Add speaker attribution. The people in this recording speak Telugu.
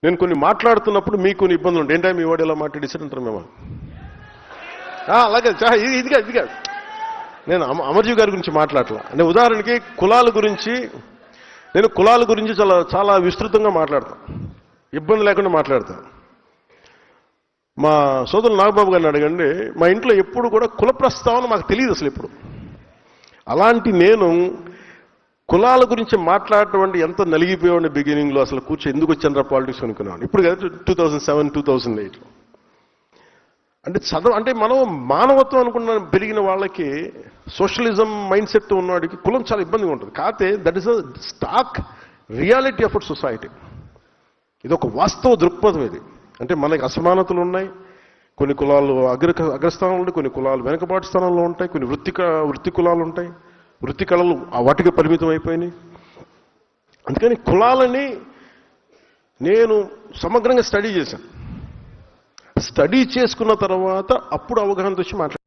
Speaker 1: నేను కొన్ని మాట్లాడుతున్నప్పుడు మీకు కొన్ని ఇబ్బందులు ఉంటాయి. ఏంటంటే మీ వాడు ఎలా మాట్లాడేసారంటారు మేము. అలాగే ఇది కాదు. నేను అమర్జీవి గారి గురించి మాట్లాడలా. అంటే ఉదాహరణకి కులాల గురించి చాలా చాలా విస్తృతంగా మాట్లాడతాను, ఇబ్బంది లేకుండా మాట్లాడతాను. మా సోదరులు నాగబాబు గారిని అడగండి, మా ఇంట్లో ఎప్పుడు కూడా కుల ప్రస్తావన మాకు తెలియదు అసలు ఎప్పుడు. అలాంటి నేను కులాల గురించి మాట్లాడటం అంటే ఎంత నలిగిపోయాడు బిగినింగ్లో. అసలు ఎందుకు వచ్చాను పాలిటిక్స్ అనుకున్నాను. ఇప్పుడు కదా 2007, 2008 అంటే మనం మానవత్వం అనుకున్న పెరిగిన వాళ్ళకి, సోషలిజం మైండ్ సెట్ ఉన్నవాడికి కులం చాలా ఇబ్బందిగా ఉంటుంది. కాకపోతే that is a stock reality of our society. ఇది ఒక వాస్తవ దృక్పథం. ఇది అంటే మనకి అసమానతలు ఉన్నాయి. కొన్ని కులాలు అగ్రస్థానంలో ఉంటాయి, కొన్ని కులాలు వెనుకబాటు స్థానంలో ఉంటాయి, కొన్ని వృత్తి కులాలు ఉంటాయి, వృత్తి కళలు వాటికి పరిమితం అయిపోయినాయి. అందుకని కులాలని నేను సమగ్రంగా స్టడీ చేశాను. స్టడీ చేసుకున్న తర్వాత అప్పుడు అవగాహన వచ్చి మాట్లాడాను.